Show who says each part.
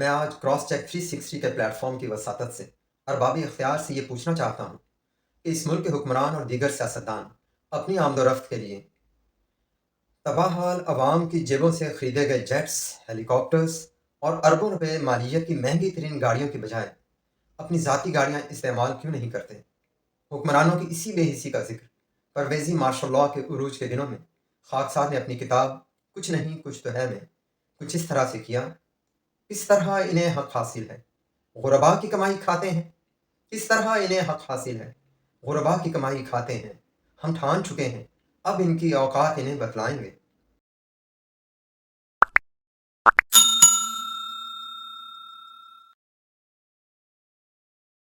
Speaker 1: मैं आज cross check 360 के प्लेटफॉर्म की वसातत से अरबाब इख्तियार से ये पूछना चाहता हूँ कि इस मुल्क के हुक्मरान और दीगर सियासतदान अपनी आमदोरफ्त के लिए तबाहहाल अवाम की जेबों से खरीदे गए जेट्स, हेलीकॉप्टर्स और अरबों रुपए मालियत की महंगी तरीन गाड़ियों की बजाय अपनी ज़ाती गाड़ियाँ इस्तेमाल क्यों नहीं करते। हुक्मरानों की इसी बेहिसी का जिक्र परवेज़ी मार्शल लॉ के उरूज के दिनों में खाकसार ने अपनी किताब कुछ नहीं कुछ तो है में कुछ इस तरह से किया। किस तरह इन्हें हक हासिल है, गुरबा की कमाई खाते हैं। किस तरह इन्हें हक हासिल है, गुरबा की कमाई खाते हैं। हम ठान चुके हैं, अब इनकी औकात इन्हें बतलाएंगे।